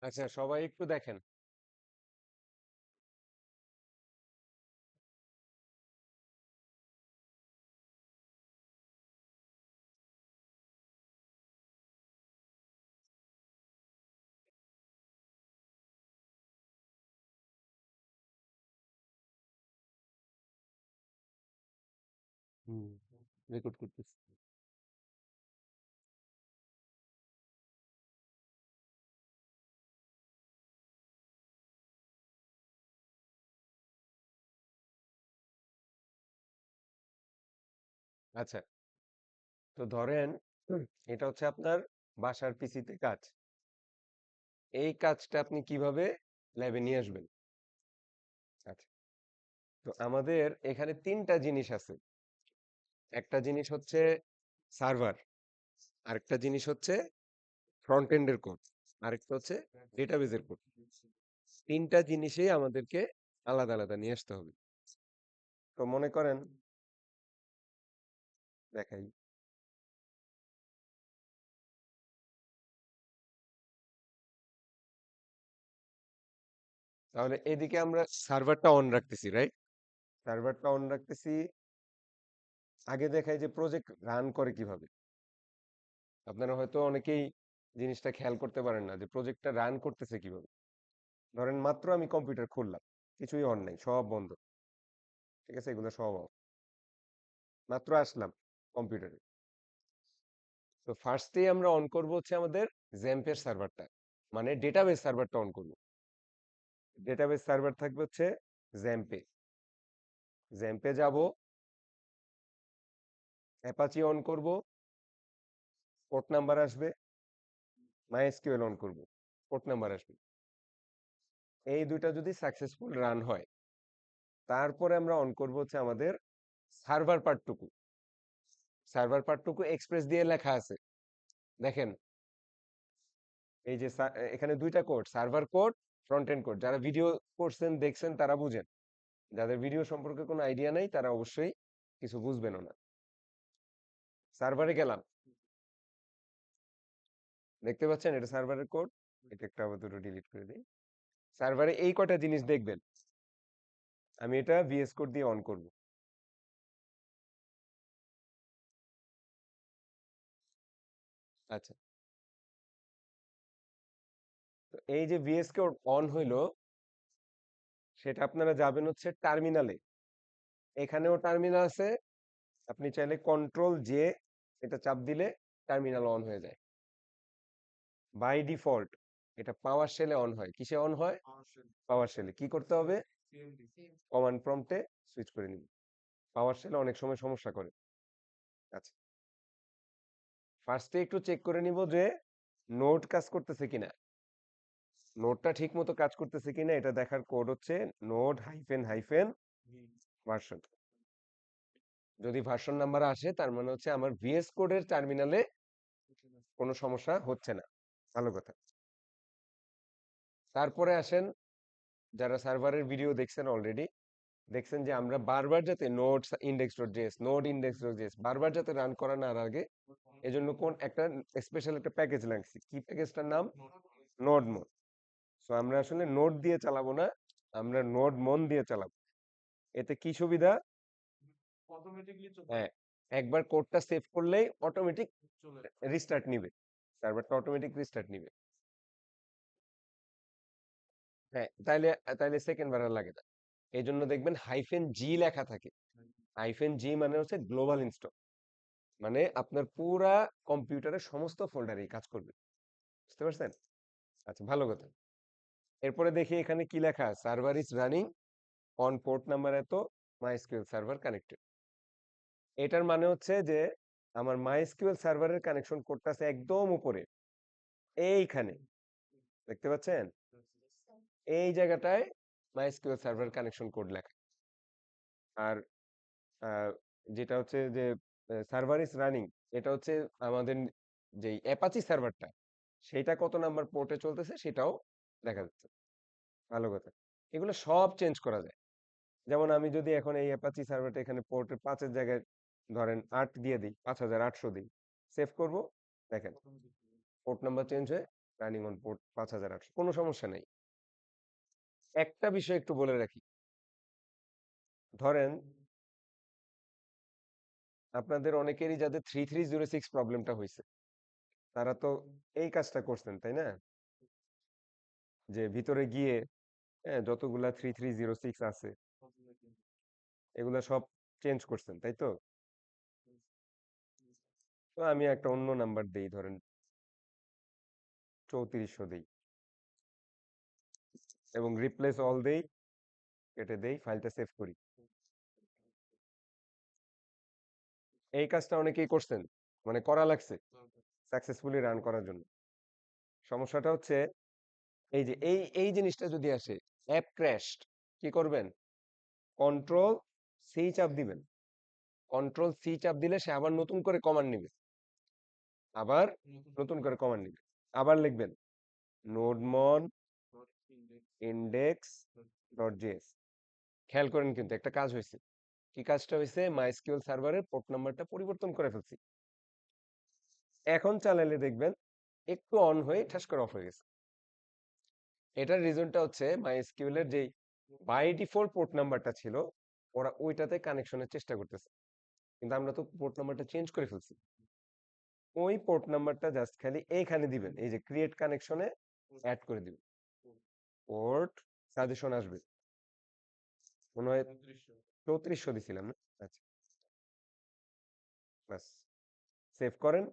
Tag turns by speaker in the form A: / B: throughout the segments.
A: আচ্ছা, সবাই একটু দেখেন। হুম, রেকর্ড করতেছি। আচ্ছা, তো ধরেন এটা হচ্ছে আপনার বাসার পিসিতে কাজ। এই কাজটা আপনি কিভাবে ল্যাবে নিয়ে আসবেন? আচ্ছা, তো আমাদের এখানে তিনটা জিনিস আছে। একটা জিনিস হচ্ছে সার্ভার, আরেকটা জিনিস হচ্ছে ফ্রন্ট এন্ডের কোড, আরেকটা হচ্ছে ডেটাবেজের কোড। তিনটা জিনিসই আমাদেরকে আলাদা আলাদা নিয়ে আসতে হবে। তো মনে করেন, দেখাই, তাহলে এদিকে আমরা সার্ভারটা অন রাখতেছি, রাইট? সার্ভারটা অন রাখতেছি। আগে দেখাই যে প্রজেক্ট রান করে কিভাবে। আপনারা হয়তো অনেকেই জিনিসটা খেয়াল করতে পারেন না যে প্রজেক্টটা রান করতেছে কিভাবে। ধরেন মাত্র আমি কম্পিউটার খুললাম, কিছুই অন নাই, সব বন্ধ। ঠিক আছে, এগুলো সব off। মাত্র আসলাম কম্পিউটারে। তো ফার্স্টেই আমরা অন করব হচ্ছে আমাদের জ্যাম্পের সার্ভারটা, মানে ডেটাবেস সার্ভারটা অন করব। ডেটাবেস সার্ভার থাকবে হচ্ছে জ্যাম্পে। জ্যাম্পে যাব, অ্যাপাচি অন করব, পোর্ট নাম্বার আসবে, মাইএসকিউএল অন করব, পোর্ট নাম্বার আসবে। এই দুইটা যদি সাকসেসফুল রান হয়, তারপরে আমরা অন করব হচ্ছে আমাদের সার্ভার পার্টটুকু। সার্ভার পার্টটুকু এক্সপ্রেস দিয়ে লেখা আছে, দেখেন। এই যে এখানে দুইটা code, server code, front end code. যারা ভিডিও করছেন দেখছেন তারা বুঝেন, যাদের ভিডিও সম্পর্কে কোনো আইডিয়া নাই তারা অবশ্যই কিছু বুঝবেনও না। সার্ভারে গেলাম, দেখতে পাচ্ছেন এটা সার্ভারের কোড। এটা একটা আবার দুটো ডিলিট করে দিই। সার্ভারে এই কয়টা জিনিস দেখবেন, আমি এটা ভিএস কোড দিয়ে অন করব। আচ্ছা, তো এই যে ভিএস কোড অন হইলো, সেটা আপনারা যাবেন হচ্ছে টার্মিনালে। এখানেও টার্মিনাল আছে, আপনি চাইলে কন্ট্রোল জে এটা চাপ দিলে টার্মিনাল অন হয়ে যায়। বাই ডিফল্ট এটা পাওয়ার শেলে অন হয়। কিসে অন হয়? পাওয়ার শেলে। কি করতে হবে? কমান্ড প্রম্পটে সুইচ করে নিন। পাওয়ার শেলে অনেক সময় সমস্যা করে। আচ্ছা, ফার্স্টে একটু চেক করে নিব যে নোড কাজ করতেছে কিনা। নোডটা ঠিক মতো কাজ করতেছে কিনা এটা দেখার কোড হচ্ছে নোড হাইফেন হাইফেন ভার্সন। যদি ভার্সন নাম্বার আসে তার মানে হচ্ছে আমার ভিএস কোডের টার্মিনালে কোনো সমস্যা হচ্ছে না। ভালো কথা। তারপরে আসেন, যারা সার্ভারের ভিডিও দেখছেন অলরেডি, দেখছেন যে আমরা বারবার যাতে node index dot JS, node index dot JS বারবার যাতে রান করা না আগে, এজন্য কোন একটা স্পেশাল একটা প্যাকেজ লাগছে। কি প্যাকেজটার নাম? নোড মন। সো আমরা আসলে নোড দিয়ে চালাবো না, আমরা নোড মন দিয়ে চালাবো। এতে কি সুবিধা? হ্যাঁ, একবার কোডটা সেভ করলেই অটোমেটিক রিস্টার্ট নিবে, সার্ভারটা অটোমেটিক রিস্টার্ট নিবে। হ্যাঁ, তাইলে তাইলে সেকেন্ড বার আর লাগে না। এই জন্য দেখবেন হাইফেন জি লেখা থাকে। হাইফেন জি মানে হচ্ছে গ্লোবাল ইনস্টল, মানে আপনার পুরা কম্পিউটারের সমস্ত ফোল্ডারেই কাজ করবে। বুঝতে পারছেন? আচ্ছা, ভালো কথা। এরপরে দেখি এখানে কি লেখা, server is running on port number এত, মাইএসকিউএল সার্ভার কানেক্টেড। এটার মানে হচ্ছে যে আমার মাইএসকিউএল সার্ভারের কানেকশন করতেছে একদম উপরে, এইখানে। দেখতে পাচ্ছেন? এই জায়গাটায় মাইএসকিউএল সার্ভার কানেকশন কোড লেখা। আর যেটা হচ্ছে যে সার্ভার ইজ রানিং, এটা হচ্ছে আমাদের যে অ্যাপাচি সার্ভারটা, সেটা কত নাম্বার পোর্টে চলতেছে সেটাও দেখা যাচ্ছে। ভালো কথা। এগুলো সব চেঞ্জ করা যায়। যেমন আমি যদি এখন এই অ্যাপাচি সার্ভারটা এখানে পোর্টের 5 এর জায়গায় ধরেন 8 দিয়ে দিই, 5800 দিই, সেভ করব, দেখেন পোর্ট নাম্বার চেঞ্জ হয়ে রানিং অন পোর্ট 5800, কোনো সমস্যা নেই। একটা বিষয় একটু বলে রাখি, ধরেন আপনাদের অনেকেরই যাদের 3306 প্রবলেমটা হয়েছে, তারা তো এই কাজটা করছেন তাই না, যে ভিতরে গিয়ে যতগুলা 3306 আছে এগুলা সব চেঞ্জ করছেন তাই তো। তো আমি একটা অন্য নাম্বার দেই, ধরেন 3400 দেই এবং রিপ্লেস অল দেই, কেটে দেই, ফাইলটা সেভ করি। এই কাজটা অনেকেই করছেন, মানে করা লাগছে সাকসেসফুলি রান করার জন্য। সমস্যাটা হচ্ছে এই যে এই জিনিসটা যদি আসে, অ্যাপ ক্র্যাশড, কি করবেন? কন্ট্রোল সি চাপ দিবেন। কন্ট্রোল সি চাপ দিলে সে আবার নতুন করে কমান্ড নিবে, আবার নতুন করে কমান্ড নিবে, আবার লিখবেন নোডমন ইন্ডেক্স ডট জেএস। খেয়াল করেন কিন্তু একটা কাজ হয়েছে। কি কাজটা হয়েছে? মাইস্কিউএল সার্ভারের পোর্ট নাম্বারটা পরিবর্তন করে ফেলছি। এখন চালাইলে দেখবেন একটু অন হয়ে ঠাস করে অফ হয়ে গেছে। এটার রিজনটা হচ্ছে মাইস্কিউএল এর যেই বাই ডিফল্ট পোর্ট নাম্বারটা ছিল, ওরা ওইটাতে কানেকশনের চেষ্টা করতেছে, কিন্তু আমরা তো পোর্ট নাম্বারটা চেঞ্জ করে ফেলছি। ওই পোর্ট নাম্বারটা জাস্ট খালি এইখানে দিবেন, এই যে ক্রিয়েট কানেকশনে অ্যাড করে দিবেন, পোর্ট সাজেশন আসবে। মনে হয় 3400 দিছিলাম না? আচ্ছা, বাস সেভ করেন,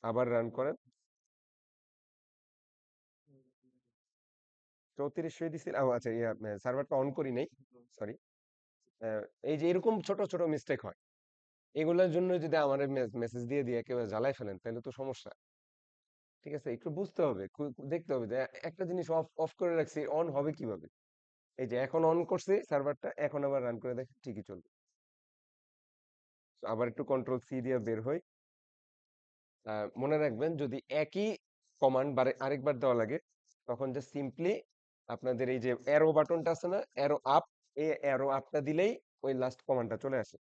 A: আবার রান করেন। 3400 দিছিল, আচ্ছা ইয়া, সার্ভারটা অন করি নাই, সরি। এই যে এরকম ছোট ছোট মিস্টেক হয়, এগুলোর জন্য যদি আমার মেসেজ দিয়ে দিয়ে কেউ জ্বালাই ফেলেন তাহলে তো সমস্যা। ঠিক আছে, একটু বুঝতে হবে, দেখতে হবে যে একটা জিনিস অফ অফ করে রাখছি, অন হবে কিভাবে। এই যে এখন অন করছি সার্ভারটা, এখন আবার রান করে দেখি ঠিকই চলবে। তো আবার একটু কন্ট্রোল সি দিয়ে বের হই। মনে রাখবেন যদি একই কমান্ড বারে আরেকবার দেওয়া লাগে, তখন যে সিম্পলি আপনাদের এই যে অ্যারো বাটনটা আছে না, অ্যারো আপ, এই অ্যারো আপটা দিলেই ওই লাস্ট কমান্ডটা চলে আসে।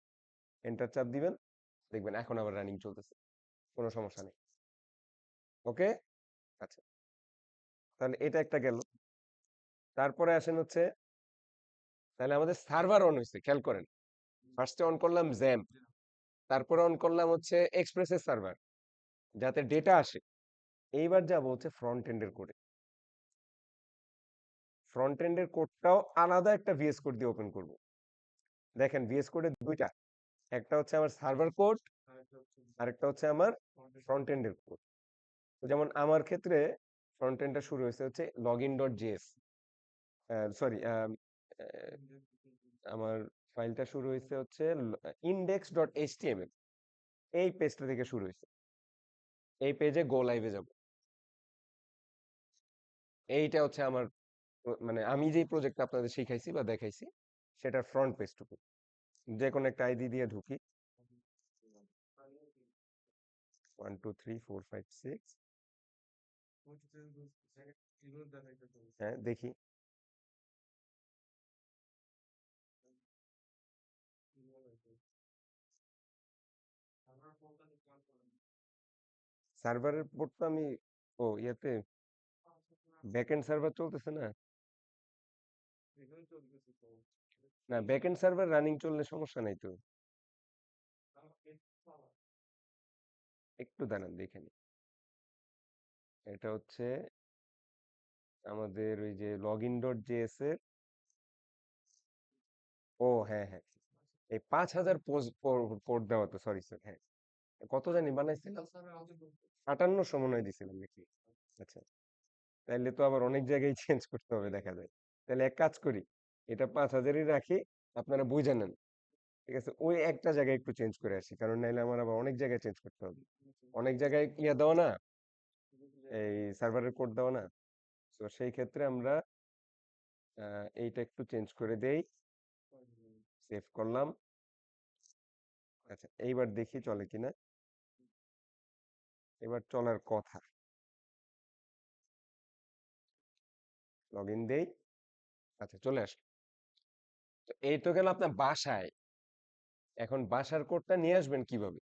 A: এন্টার চাপ দিবেন, দেখবেন এখন আবার রানিং চলতেছে, কোনো সমস্যা নেই। ওকে, আচ্ছা, তাহলে এটা একটা গেল। তারপরে আসেন হচ্ছে, তাহলে আমাদের সার্ভার অন হয়েছে, খেয়াল করেন। ফার্স্টে অন করলাম জ্যাম্প, তারপরে অন করলাম হচ্ছে এক্সপ্রেসের সার্ভার, যাতে ডেটা আসে। এইবার যাব হচ্ছে ফ্রন্ট এন্ডের কোডে। ফ্রন্ট এন্ডের কোডটাও আলাদা একটা ভিএস কোড দিয়ে ওপেন করব। দেখেন ভিএস কোডের দুইটা, একটা হচ্ছে আমার সার্ভার কোড, আরেকটা হচ্ছে আমার ফ্রন্ট এন্ডের কোড। যেমন আমার ক্ষেত্রে ফ্রন্ট এন্ডটা শুরু হয়েছে হচ্ছে লগইন ডট জেএস, সরি, আমার ফাইলটা শুরু হয়েছে হচ্ছে ইন্ডেক্স ডট এইচটিএমএল, এই পেজটা থেকে শুরু হয়েছে। এই পেজে গো লাইভে যাব। এইটা হচ্ছে আমার মানে আমি যেই প্রজেক্টটা আপনাদের শিখাইছি বা দেখাইছি, সেটার ফ্রন্ট পেজটুকু। যে কোনো একটা আইডি দিয়ে ঢুকি, 1 2 3 4 5 6, হ্যাঁ দেখি। সার্ভারের পোর্ট তো আমি, ও ইয়াতে ব্যাকএন্ড সার্ভার চলতেছে না। না, ব্যাকএন্ড সার্ভার রানিং চললে সমস্যা নাই তো। একটু দাঁড়ান দেখে নিই। এটা হচ্ছে আমাদের ওই যে লগ ইন ডট জেএস এর, ও হ্যাঁ হ্যাঁ, এই 5000 পোর্ট দেওয়া তো, সরি স্যার, হ্যাঁ। কত জানি বানাইছিলাম, 5800 মনে হয় দিছিলাম নাকি। আচ্ছা, তাইলে তো আবার অনেক জায়গায় চেঞ্জ করতে হবে দেখা যায়। তাহলে এক কাজ করি, এটা 5000ই রাখি, আপনারা বুঝে নেন। ঠিক আছে, ওই একটা জায়গায় একটু চেঞ্জ করে আসি, কারণ নাইলে আমার আবার অনেক জায়গায় চেঞ্জ করতে হবে। অনেক জায়গায় ইয়া দেওয়া না, এই সার্ভারের কোড দেওয়া না। তো সেই ক্ষেত্রে আমরা এইটা একটু চেঞ্জ করে দেই, সেভ করলাম। আচ্ছা, এইবার দেখি চলে কিনা। এবার চলার কথা। লগ ইন দেই, আচ্ছা চলে আসলো। তো এই তো গেল আপনার বাসায়। এখন বাসার কোডটা নিয়ে আসবেন কিভাবে?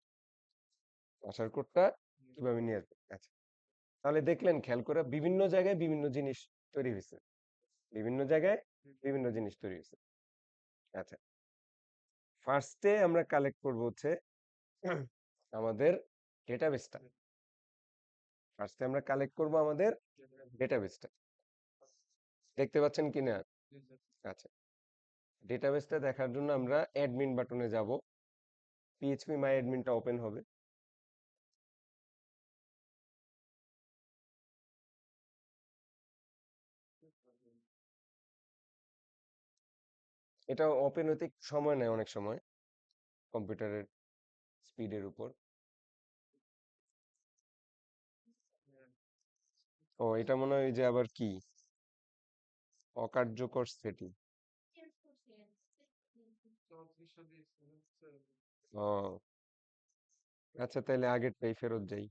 A: বাসার কোডটা কিভাবে নিয়ে আসবেন? আচ্ছা, তাহলে দেখলেন খেয়াল করে বিভিন্ন জায়গায় বিভিন্ন জিনিস তৈরি হয়েছে, বিভিন্ন জায়গায় বিভিন্ন জিনিস তৈরি হয়েছে। আচ্ছা, ফার্স্টে আমরা কালেক্ট করব হচ্ছে আমাদের ডেটাবেসটা। ফার্স্টে আমরা কালেক্ট করব আমাদের ডেটাবেসটা। দেখতে পাচ্ছেন কিনা? আচ্ছা, ডেটাবেসটা দেখার জন্য আমরা অ্যাডমিন বাটনে যাব। পিএইচপি মাই অ্যাডমিনটা ওপেন হবে। এটা ওপেন হতে একটু সময় নেয় অনেক সময়, কম্পিউটারের স্পিডের উপর। ও, এটা মনে হয় যে আবার কি অকার্যকর সেটিং। ও আচ্ছা, তাহলে আগেরটাই ফেরত যাই।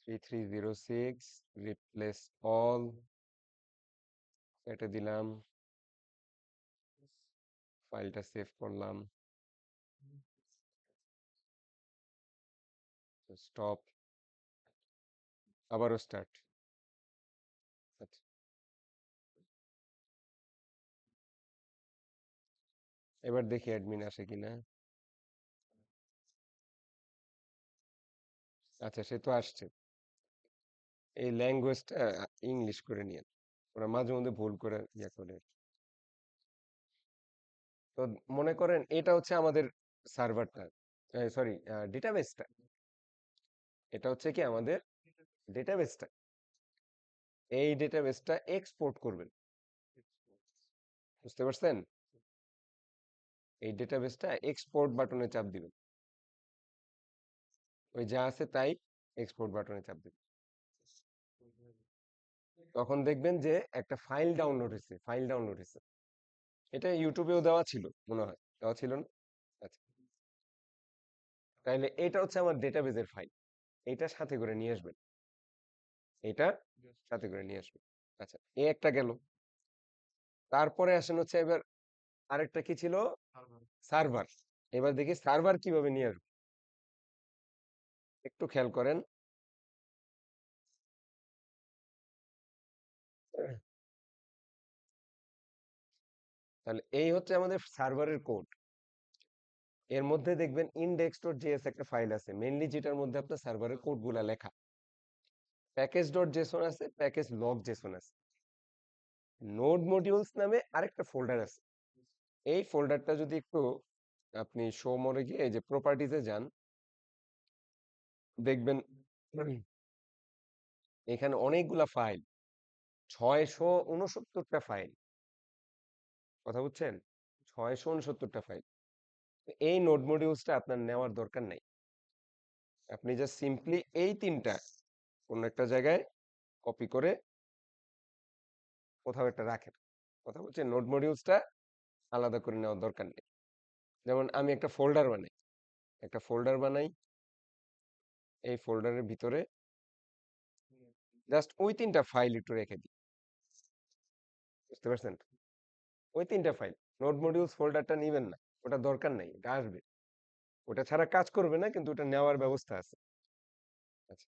A: 3306 রিপ্লেস অল, এটা দিলাম, ফাইলটা সেভ করলাম, স্টপ, আবারও স্টার্ট। আচ্ছা, এবার দেখি অ্যাডমিন আসে কিনা। আচ্ছা, সে তো আসছে। এই ল্যাঙ্গুয়েজটা ইংলিশ করে নিয়ে, ওরা মাঝে মধ্যে ভুল করে ইয়া করে। তো মনে করেন এটা হচ্ছে আমাদের সার্ভারটা, সরি, ডেটাবেসটা। এটা হচ্ছে কি আমাদের ডেটাবেসটা। এই ডেটাবেসটা এক্সপোর্ট করবেন, বুঝতে পারছেন? এই ডেটাবেসটা এক্সপোর্ট বাটনে চাপ দিবেন, ওই যা আছে তাই এক্সপোর্ট বাটনে চাপ দিবেন। তখন দেখবেন যে একটা ফাইল ডাউনলোড হয়েছে, ফাইল ডাউনলোড হয়েছে। এটা ইউটিউবেও দেওয়া ছিল মনে হয়, দেওয়া ছিল না? আচ্ছা, তাইলে এটা হচ্ছে আমার ডেটাবেসের ফাইল, এটা সাথে করে নিয়ে আসবেন, এটা সাথে করে নিয়ে আসবেন। আচ্ছা, এ একটা গেল। তারপরে আসেন হচ্ছে এবার আরেকটা কি ছিল, সার্ভার। এবার দেখি সার্ভার কিভাবে নিয়ে আসবো, একটু খেয়াল করেন। তাহলে এই হচ্ছে আমাদের সার্ভারের কোড। এর মধ্যে দেখবেন index.js একটা ফাইল আছে, মেইনলি যেটার মধ্যে আপনার সার্ভারের কোড গুলা লেখা। প্যাকেজ.json আছে, প্যাকেজ log.json আছে। নোড মডিউলস নামে আরেকটা ফোল্ডার আছে। এই ফোল্ডারটা যদি একটু আপনি শো মোডে গিয়ে এই যে প্রপার্টিজে যান, দেখবেন এখানে অনেকগুলা ফাইল, 669টা ফাইল। কথা বুঝছেন? 669টা ফাইল। এই নোড মডিউলসটা আপনার নেওয়ার দরকার নাই। আপনি জাস্ট সিম্পলি এই তিনটা কোন একটা জায়গায় কপি করে কোথাও একটা রাখেন। কথা বলছেন, নোড মডিউলসটা আলাদা করে নেওয়ার দরকার নেই। যেমন আমি একটা ফোল্ডার বানাই, একটা ফোল্ডার বানাই, এই ফোল্ডারের ভিতরে জাস্ট ওই তিনটা ফাইল একটু রেখে দিই, বুঝতে পারছেন? ওই তিনটা ফাইল, নোড মডিউলস ফোল্ডারটা নিবেন না, ওটা দরকার নাই, এটা আসবে, ওটা ছাড়া কাজ করবে না, কিন্তু ওটা নেওয়ার ব্যবস্থা আছে। আচ্ছা,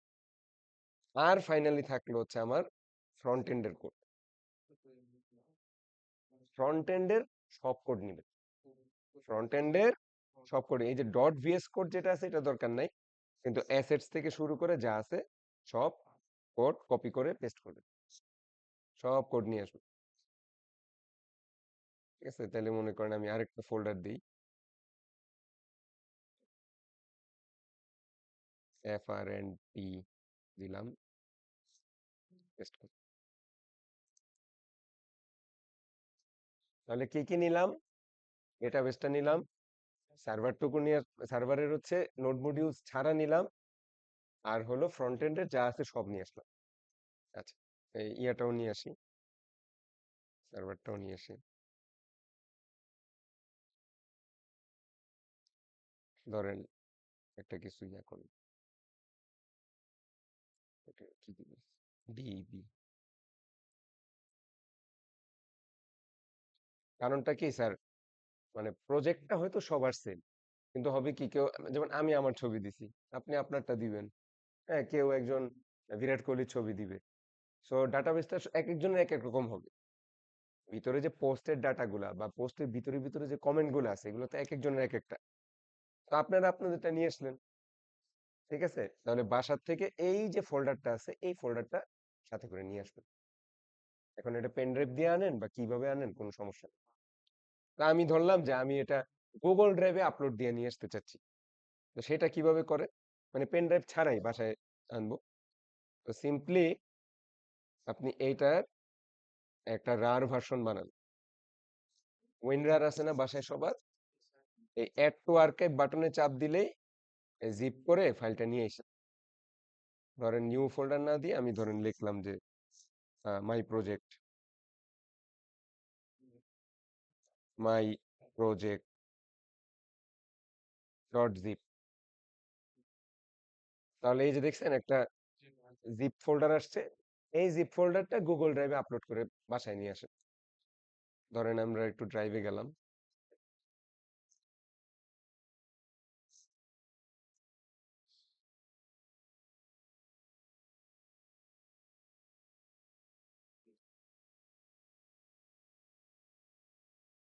A: আর ফাইনালি থাকলো হচ্ছে আমার ফ্রন্ট এন্ডের কোড। ফ্রন্ট এন্ডের সব কোড নিবেন, ফ্রন্ট এন্ডের সব কোড। এই যে ডট ভিএস কোড যেটা আছে এটা দরকার নাই, কিন্তু অ্যাসেটস থেকে শুরু করে যা আছে সব কোড কপি করে পেস্ট করবেন, সব কোড নিয়ে আসবেন। ঠিক আছে, তাহলে মনে করেন আমি আরেকটা ফোল্ডার দিই, FRNT দিলাম, পেস্ট করি। তাহলে কি কি নিলাম? ডেটাবেসটা নিলাম, সার্ভারটুকু নিয়ে, সার্ভারের হচ্ছে নোড মডিউলস ছাড়া নিলাম, আর হলো ফ্রন্ট এন্ডের যা আছে সব নিয়ে আসলাম। আচ্ছা, এই ইয়াটাও নিয়ে আসি, সার্ভারটাও নিয়ে আসি। ধরেন একটা কিছু ইয়া করি, এটা কি দিব, ডিবি, কারণটা কি স্যার, মানে প্রজেক্টটা হয়তো সবার সেম, কিন্তু হবে কি, কেউ যেমন আমি আমার ছবি দিছি, আপনি আপনারটা দিবেন, হ্যাঁ, কেউ একজন বিরাট কোহলির ছবি দিবে। সো ডাটাবেসটা এক একজনের এক এক রকম হবে। ভিতরে যে পোস্টের ডাটাগুলা বা পোস্টের ভিতরে ভিতরে যে কমেন্ট গুলো আছে, এগুলো তো এক একজনের এক একটা। তো আপনারা আপনাদেরটা নিয়ে আসলেন, ঠিক আছে, তাহলে বাসার থেকে এই যে ফোল্ডারটা আছে, এই ফোল্ডারটা সাথে করে নিয়ে আসবেন। এখন এটা পেন ড্রাইভ দিয়ে আনেন বা কিভাবে আনেন, কোনো সমস্যা নেই। তা আমি ধরলাম যে আমি এটা গুগল ড্রাইভে আপলোড দিয়ে নিয়ে আসতে চাচ্ছি। তো সেটা কিভাবে করে, মানে পেন ড্রাইভ ছাড়াই বাসায় আনবো। তো সিম্পলি আপনি এইটার একটা রার ভার্সন বানান। উইনরার আছে না বাসায় সবার, এই অ্যাড টু আর্কাইভ বাটনে চাপ দিলেই জিপ করে ফাইলটা নিয়ে এসে, ধরেন নিউ ফোল্ডার না দিয়ে আমি ধরেন লিখলাম যে my project, my project dot zip. তাহলে এই যে দেখছেন একটা জিপ ফোল্ডার আসছে, এই জিপ ফোল্ডারটা গুগল ড্রাইভে আপলোড করে বাসায় নিয়ে আসে। ধরেন আমরা একটু ড্রাইভে গেলাম,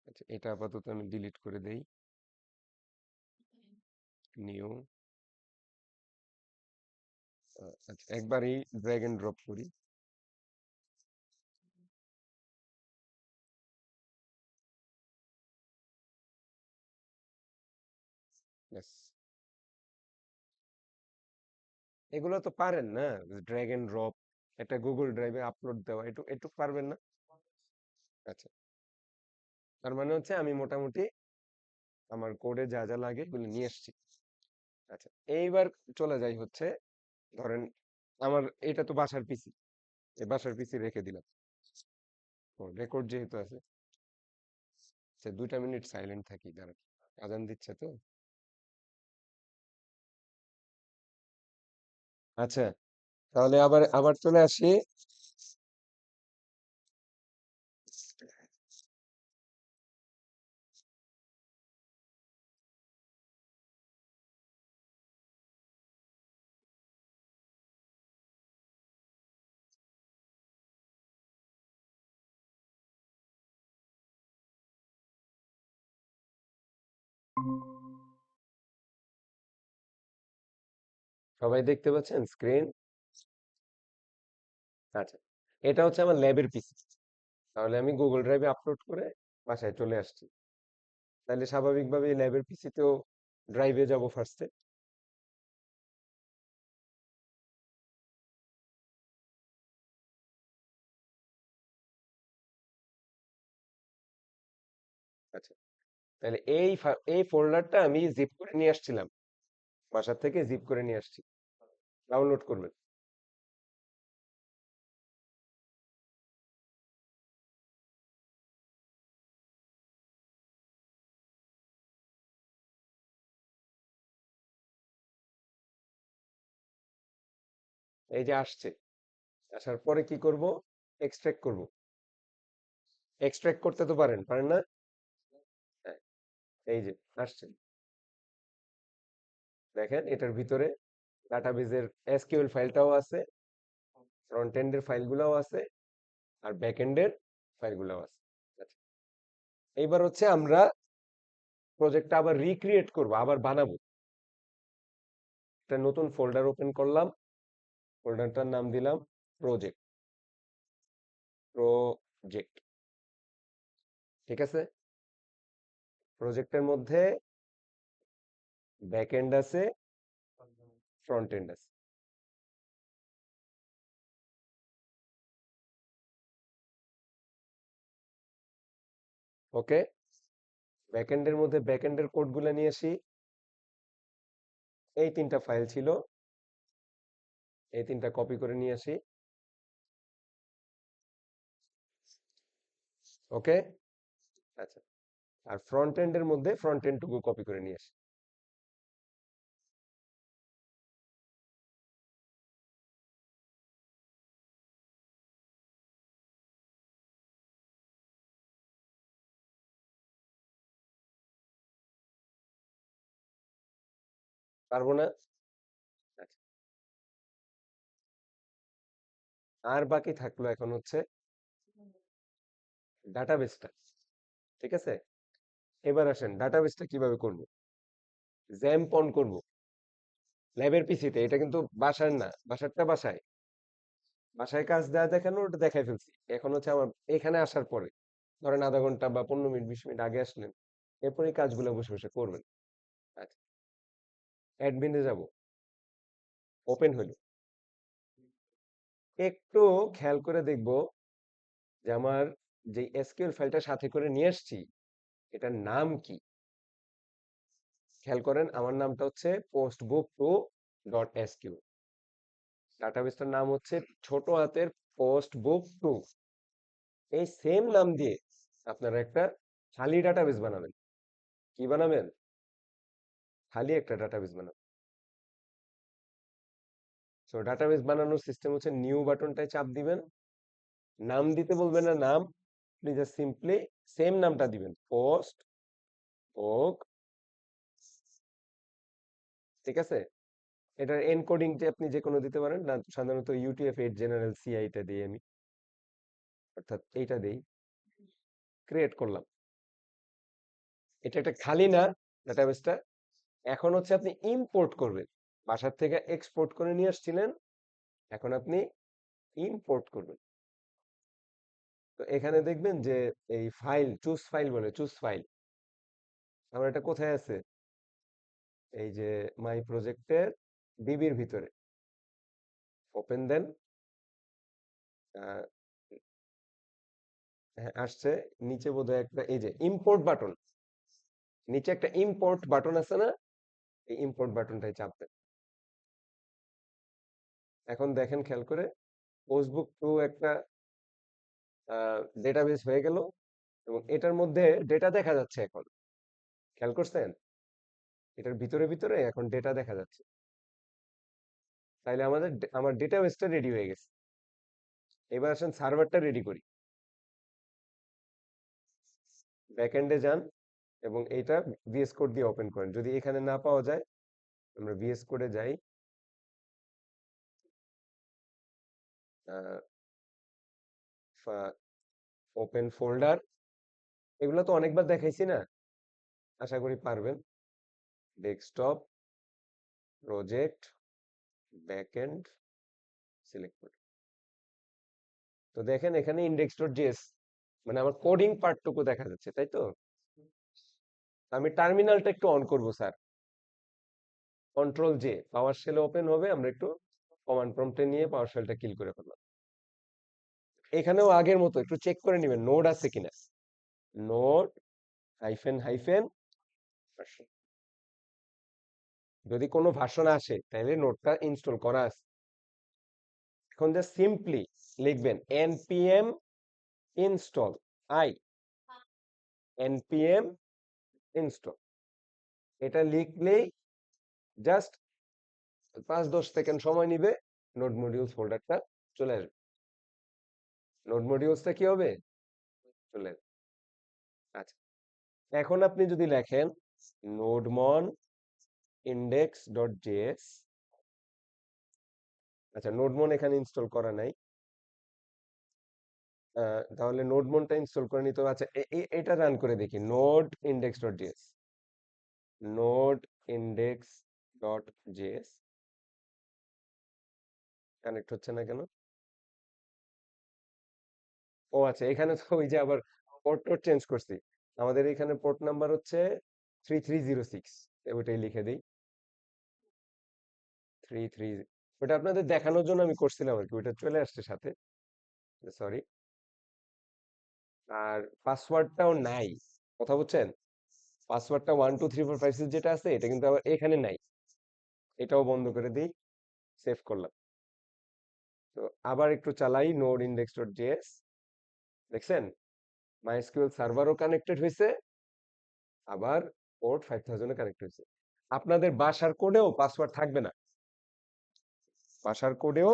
A: আচ্ছা এটা আপাতত আমি ডিলিট করে দেই, নিউ, আচ্ছা একবারই ড্র্যাগ এন্ড ড্রপ করি। ব্যাস, এগুলো তো পারেন না, ড্র্যাগ এন্ড ড্রপ, একটা গুগল ড্রাইভে আপলোড দেওয়া, একটু একটু পারবেন না? আচ্ছা, তার মানে হচ্ছে আমি মোটামুটি আমার কোডে যা যা লাগে এগুলো নিয়ে এসেছি। আচ্ছা, এইবার চলে যাই হচ্ছে, ধরেন আমার এটা তো বাসার পিসি, এই বাসার পিসি রেখে দিলাম, রেকর্ড যেহেতু আছে। আচ্ছা 2টা মিনিট সাইলেন্ট থাকি, দাঁড়ান, আজান দিচ্ছে তো। আচ্ছা, তাহলে আবার আবার চলে আসি। সবাই দেখতে পাচ্ছেন স্ক্রিন? আচ্ছা, এটা হচ্ছে আমার ল্যাবের পিসি, তাহলে আমি গুগল ড্রাইভে আপলোড করে বাসায় চলে আসছি। তাহলে স্বাভাবিকভাবে ল্যাবের পিসিতেও ড্রাইভে যাব ফার্স্টে। আচ্ছা, তাহলে এই ফোল্ডারটা আমি জিপ করে নিয়ে আসছিলাম, বাসার থেকে জিপ করে নিয়ে আসছি, ডাউনলোড করবেন। এই যে আসছে, আসার পরে কি করব, এক্সট্রাক্ট করব। এক্সট্রাক্ট করতে তো পারেন, পারেন না? হ্যাঁ, এই যে আসছে, দেখেন এটার ভিতরে ডাটাবেজের এসকিউএল ফাইলটাও আছে, ফ্রন্ট এন্ডের ফাইলগুলোও আছে, আর ব্যাক এন্ডের ফাইলগুলোও আছে। আচ্ছা, এইবার হচ্ছে আমরা প্রজেক্টটা আবার রিক্রিয়েট করব, আবার বানাবো। একটা নতুন ফোল্ডার ওপেন করলাম, ফোল্ডারটার নাম দিলাম প্রজেক্ট, প্রজেক্ট, ঠিক আছে। প্রজেক্টের মধ্যে ব্যাক এন্ড আছে, ফ্রন্ট এন্ড আছে। ওকে, ব্যাক এন্ডের মধ্যে ব্যাক এন্ডের কোডগুলো নিয়ে আসি। এই 3টা ফাইল ছিল, এই 3টা কপি করে নিয়ে আসি। ওকে, আচ্ছা, আর ফ্রন্ট এন্ডের মধ্যে ফ্রন্ট এন্ডটুকু কপি করে নিয়ে আসি। পারবো না। আচ্ছা, আর বাকি থাকলো এখন হচ্ছে ডাটাবেসটা। ঠিক আছে, এবার আসেন ডাটাবেসটা কিভাবে করব। জ্যাম্প অন করব ল্যাবের পিসিতে, এটা কিন্তু বাসার না, বাসারটা বাসায়, বাসায় কাজ দেওয়া দেখানো ওটা দেখাই ফেলছি। এখন হচ্ছে আমার এখানে আসার পরে ধরেন আধা ঘন্টা বা 15 মিনিট 20 মিনিট আগে আসলেন, এরপরে এই কাজগুলো বসে বসে করবেন। আচ্ছা, অ্যাডমিনে যাব, ওপেন হইল, একটু খেয়াল করে দেখব যে আমার যে এসকিউএল ফাইলটা সাথে করে নিয়ে আসছি এটার নাম কি। খেয়াল করেন আমার নামটা হচ্ছে পোস্টবুক টু ডট এসকিউ, ডাটাবেসটার নাম হচ্ছে ছোট হাতের পোস্টবুক টু। এই সেম নাম দিয়ে আপনারা একটা খালি ডাটাবেস বানাবেন। কি বানাবেন? খালি একটা ডাটাবেস বানাবেন। সো ডাটাবেস বানানোর সিস্টেম হচ্ছে নিউ বাটনটায় চাপ দিবেন, নাম দিতে বলবেন না, নাম আপনি জাস্ট সিম্পলি সেম নামটা দিবেন, পোস্ট বুক। ঠিক আছে, এটার এনকোডিং যে আপনি যে কোনো দিতে পারেন না, সাধারণত UTF-8 জেনারেল CI টা দিই আমি, অর্থাৎ এইটা দেই, ক্রিয়েট করলাম। এটা একটা খালি না ডাটাবেসটা। এখন হচ্ছে আপনি ইম্পোর্ট করবেন, বাসার থেকে এক্সপোর্ট করে নিয়ে আসছিলেন, এখন আপনি ইম্পোর্ট করবেন। তো এখানে দেখবেন যে এই ফাইল চুজ ফাইল বলে, চুজ ফাইল আমার এটা কোথায় আছে, এই যে মাই প্রজেক্টের বিবির ভিতরে ওপেন দেন। আহ, হ্যাঁ আসছে, নিচে বোধহয় একটা এই যে ইম্পোর্ট বাটন, নিচে একটা ইম্পোর্ট বাটন আছে না, এই ইম্পোর্ট বাটনটাই চাপ দেন। এখন দেখেন খেয়াল করে, পোস্টবুক টু একটা ডেটাবেস হয়ে গেল এবং এটার মধ্যে ডেটা দেখা যাচ্ছে এখন। খেয়াল করছেন, এটার ভিতরে ভিতরে এখন ডেটা দেখা যাচ্ছে। তাইলে আমার ডেটাবেসটা রেডি হয়ে গেছে। এবার আসেন সার্ভারটা রেডি করি। ব্যাকএন্ডে যান এবং এইটা VS কোড দিয়ে ওপেন করেন। যদি এখানে না পাওয়া যায় আমরা VS কোডে যাই, ওপেন ফোল্ডার, এগুলো তো অনেকবার দেখাইছি না, আশা করি পারবেন। ডেস্কটপ, প্রজেক্ট, ব্যাকএন্ড সিলেক্ট করি। তো দেখেন এখানে index.js, মানে আমার কোডিং পার্টটুকু দেখা যাচ্ছে, তাই তো? আমি টার্মিনালটা একটু অন করব স্যার, কন্ট্রোল J, পাওয়ার শেল ওপেন হবে, আমরা একটু কমান্ড প্রম্পটে নিয়ে পাওয়ার শেলটা কিল করে ফেললাম। এখানেও আগের মতো একটু চেক করে নেবেন নোড আছে কিনা, নোড হাইফেন হাইফেন ভার্সন। যদি কোনো ভার্সন আসে তাহলে নোডটা ইনস্টল করা আছে। এখন জাস্ট সিম্পলি লিখবেন npm install i, npm install, এটা লিখলেই জাস্ট 5-10 সেকেন্ড সময় নিবে, নোড মডিউলস ফোল্ডারটা চলে আসবে। নোড মডিউলসটা কি হবে, চলে আসবে। আচ্ছা, এখন আপনি যদি লেখেন নোডমন index.js, আচ্ছা নোডমন এখানে ইনস্টল করা নাই, তাহলে নোডমনটা ইনস্টল করে নিতে হবে। আচ্ছা এটা রান করে দেখি, node index.js, node index.js connect হচ্ছে না কেন? ও আচ্ছা, এখানে তো ওই যে আবার পোর্ট টোট চেঞ্জ করছি, আমাদের এখানে পোর্ট নাম্বার হচ্ছে 3306, ওইটাই লিখে দিই 33। ওটা আপনাদের দেখানোর জন্য আমি করছিলাম আর কি, ওইটা চলে আসছে সাথে, সরি। আর পাসওয়ার্ডটাও নাই, কথা বুঝছেন, পাসওয়ার্ডটা 123456 যেটা আছে এটা কিন্তু আবার এখানে নাই, এটাও বন্ধ করে দিই, সেভ করলাম। তো আবার একটু চালাই নোড index.js, দেখছেন মাইএসকিউএল সার্ভারও কানেক্টেড হয়েছে, আবার পোর্ট 5000 কানেক্ট হয়েছে। আপনাদের বাসার কোডেও পাসওয়ার্ড থাকবে না, বাসার কোডেও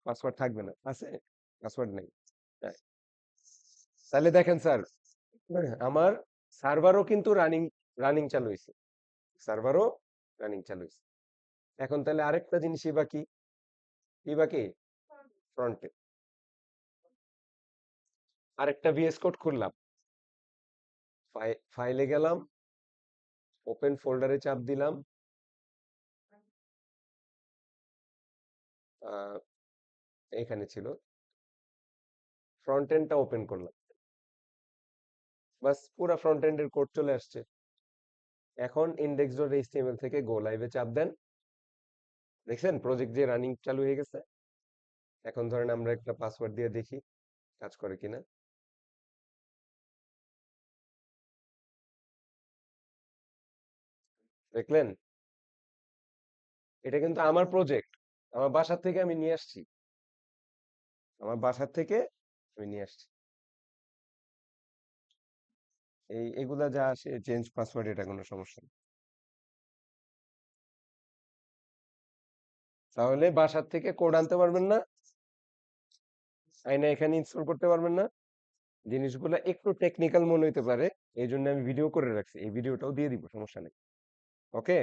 A: পাসওয়ার্ড থাকবে না, আছে পাসওয়ার্ড নেই। হ্যাঁ, তাহলে দেখেন স্যার, আমার সার্ভারও কিন্তু রানিং রানিং চালু হয়েছে, সার্ভারও রানিং চালু হয়েছে। এখন তাহলে আরেকটা জিনিসই বাকি, কি বাকি? ফ্রন্টে আরেকটা ভিএস কোড খুললাম, ফাইলে গেলাম, ওপেন ফোল্ডারে চাপ দিলাম, আহ, এখানে ছিল, ফ্রন্ট এন্ডটা ওপেন করলাম, বাস পুরো ফ্রন্ট এন্ডের কোড চলে আসছে। এখন index.html থেকে গো লাইভে চাপ দেন, দেখছেন প্রজেক্ট যে রানিং চালু হয়ে গেছে। এখন ধরেন আমরা একটা পাসওয়ার্ড দিয়ে দেখি কাজ করে কিনা। দেখলেন, এটা কিন্তু আমার প্রজেক্ট, আমার বাসার থেকে আমি নিয়ে আসছি, আমার বাসার থেকে আমি নিয়ে আসছি। এগুলা যা আসে চেঞ্জ পাসওয়ার্ড, এটা কোনো সমস্যা নেই। তাহলে বাসার থেকে কোড আনতে পারবেন না, আইনা এখানে ইনস্টল করতে পারবেন না। জিনিসগুলো একটু টেকনিক্যাল মনে হইতে পারে, এই জন্য আমি ভিডিও করে রাখছি, এই ভিডিওটাও দিয়ে দিব, সমস্যা নেই। ওকে।